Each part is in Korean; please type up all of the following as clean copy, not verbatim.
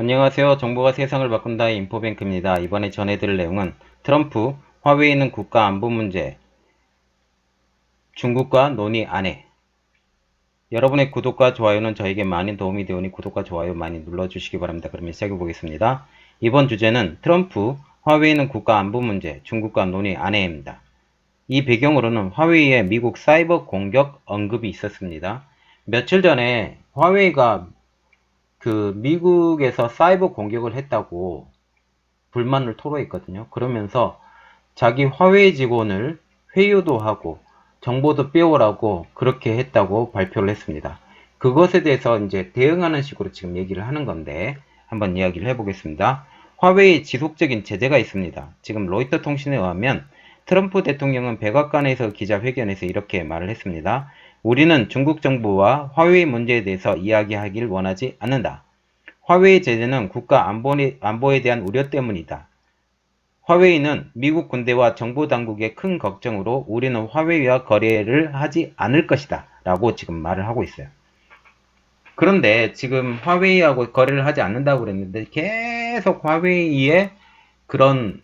안녕하세요. 정보가 세상을 바꾼다의 인포뱅크입니다. 이번에 전해드릴 내용은 트럼프, 화웨이는 국가 안보 문제, 중국과 논의 안 해. 여러분의 구독과 좋아요는 저에게 많은 도움이 되오니 구독과 좋아요 많이 눌러주시기 바랍니다. 그러면 시작해 보겠습니다. 이번 주제는 트럼프, 화웨이는 국가 안보 문제, 중국과 논의 안 해입니다. 이 배경으로는 화웨이의 미국 사이버 공격 언급이 있었습니다. 며칠 전에 화웨이가 미국에서 사이버 공격을 했다고 불만을 토로했거든요. 그러면서 자기 화웨이 직원을 회유도 하고 정보도 빼오라고 그렇게 했다고 발표를 했습니다. 그것에 대해서 이제 대응하는 식으로 지금 얘기를 하는 건데 한번 이야기를 해보겠습니다. 화웨이 지속적인 제재가 있습니다. 지금 로이터 통신에 의하면 트럼프 대통령은 백악관에서 기자회견에서 이렇게 말을 했습니다. 우리는 중국 정부와 화웨이 문제에 대해서 이야기하길 원하지 않는다. 화웨이 제재는 국가 안보에 대한 우려 때문이다. 화웨이는 미국 군대와 정보당국의 큰 걱정으로 우리는 화웨이와 거래를 하지 않을 것이다 라고 지금 말을 하고 있어요. 그런데 지금 화웨이하고 거래를 하지 않는다고 그랬는데 계속 화웨이에 그런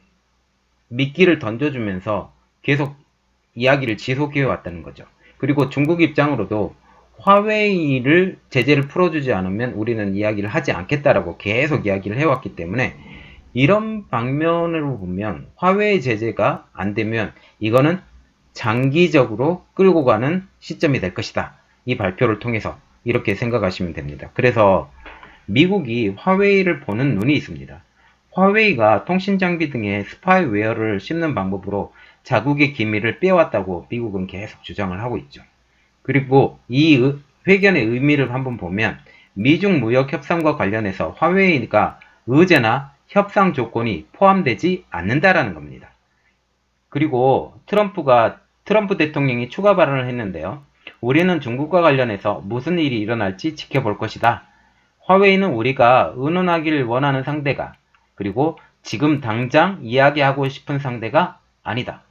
미끼를 던져주면서 계속 이야기를 지속해 왔다는 거죠. 그리고 중국 입장으로도 화웨이를 제재를 풀어주지 않으면 우리는 이야기를 하지 않겠다라고 계속 이야기를 해왔기 때문에 이런 방면으로 보면 화웨이 제재가 안 되면 이거는 장기적으로 끌고 가는 시점이 될 것이다. 이 발표를 통해서 이렇게 생각하시면 됩니다. 그래서 미국이 화웨이를 보는 눈이 있습니다. 화웨이가 통신장비 등에 스파이웨어를 씹는 방법으로 자국의 기밀을 빼왔다고 미국은 계속 주장을 하고 있죠. 그리고 이 회견의 의미를 한번 보면 미중 무역 협상과 관련해서 화웨이가 의제나 협상 조건이 포함되지 않는다라는 겁니다. 그리고 트럼프 대통령이 추가 발언을 했는데요. 우리는 중국과 관련해서 무슨 일이 일어날지 지켜볼 것이다. 화웨이는 우리가 의논하길 원하는 상대가 그리고 지금 당장 이야기하고 싶은 상대가 아니다.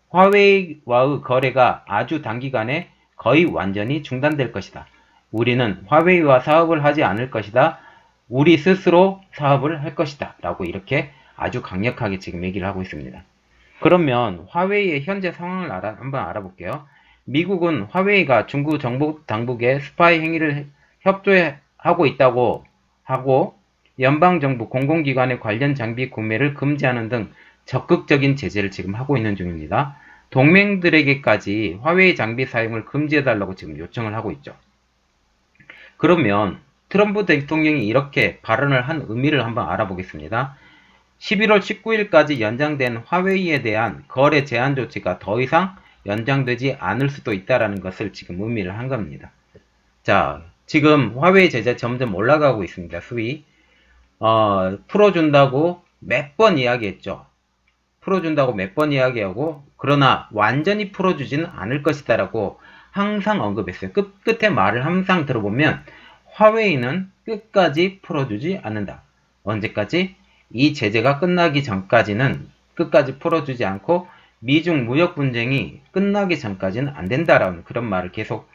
화웨이와의 거래가 아주 단기간에 거의 완전히 중단될 것이다. 우리는 화웨이와 사업을 하지 않을 것이다. 우리 스스로 사업을 할 것이다. 라고 이렇게 아주 강력하게 지금 얘기를 하고 있습니다. 그러면 화웨이의 현재 상황을 한번 알아볼게요. 미국은 화웨이가 중국 정보 당국의 스파이 행위를 협조하고 있다고 하고 연방정부 공공기관의 관련 장비 구매를 금지하는 등 적극적인 제재를 지금 하고 있는 중입니다. 동맹들에게까지 화웨이 장비 사용을 금지해달라고 지금 요청을 하고 있죠. 그러면 트럼프 대통령이 이렇게 발언을 한 의미를 한번 알아보겠습니다. 11월 19일까지 연장된 화웨이에 대한 거래 제한 조치가 더 이상 연장되지 않을 수도 있다는 것을 지금 의미를 한 겁니다. 자, 지금 화웨이 제재 점점 올라가고 있습니다. 수위. 풀어준다고 몇 번 이야기했죠. 풀어준다고 몇 번 이야기하고 그러나 완전히 풀어주지는 않을 것이다 라고 항상 언급했어요. 끝에 말을 항상 들어보면 화웨이는 끝까지 풀어주지 않는다. 언제까지? 이 제재가 끝나기 전까지는 끝까지 풀어주지 않고 미중 무역 분쟁이 끝나기 전까지는 안 된다라는 그런 말을 계속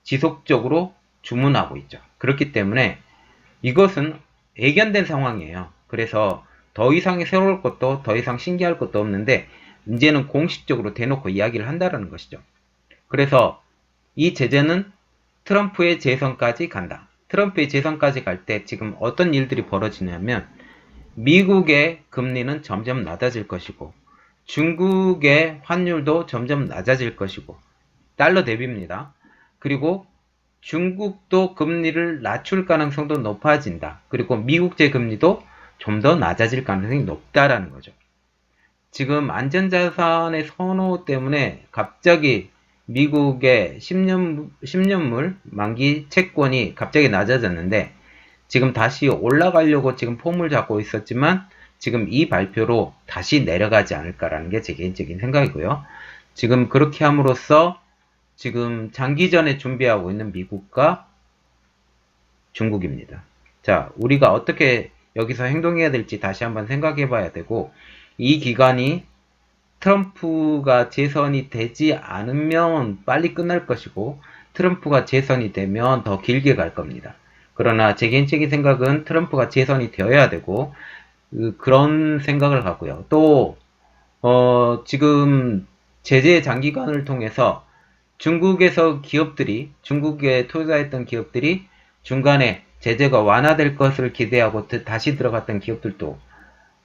지속적으로 주문하고 있죠. 그렇기 때문에 이것은 예견된 상황이에요. 그래서 더 이상 새로울 것도 더 이상 신기할 것도 없는데 이제는 공식적으로 대놓고 이야기를 한다는 것이죠. 그래서 이 제재는 트럼프의 재선까지 간다. 트럼프의 재선까지 갈 때 지금 어떤 일들이 벌어지냐면 미국의 금리는 점점 낮아질 것이고 중국의 환율도 점점 낮아질 것이고 달러 대비입니다. 그리고 중국도 금리를 낮출 가능성도 높아진다. 그리고 미국제 금리도 좀 더 낮아질 가능성이 높다라는 거죠. 지금 안전자산의 선호 때문에 갑자기 미국의 10년물 만기 채권이 갑자기 낮아졌는데 지금 다시 올라가려고 지금 폼을 잡고 있었지만 지금 이 발표로 다시 내려가지 않을까라는 게 제 개인적인 생각이고요. 지금 그렇게 함으로써 지금 장기전에 준비하고 있는 미국과 중국입니다. 자, 우리가 어떻게 여기서 행동해야 될지 다시 한번 생각해 봐야 되고 이 기간이 트럼프가 재선이 되지 않으면 빨리 끝날 것이고 트럼프가 재선이 되면 더 길게 갈 겁니다. 그러나 제 개인적인 생각은 트럼프가 재선이 되어야 되고 그런 생각을 하고요. 또 지금 제재 장기간을 통해서 중국에서 기업들이 중국에 투자했던 기업들이 중간에 제재가 완화될 것을 기대하고 다시 들어갔던 기업들도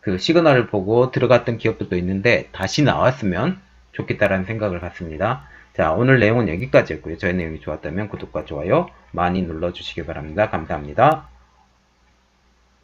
그 시그널을 보고 들어갔던 기업들도 있는데 다시 나왔으면 좋겠다라는 생각을 갖습니다. 자, 오늘 내용은 여기까지였고요. 저의 내용이 좋았다면 구독과 좋아요 많이 눌러주시기 바랍니다. 감사합니다.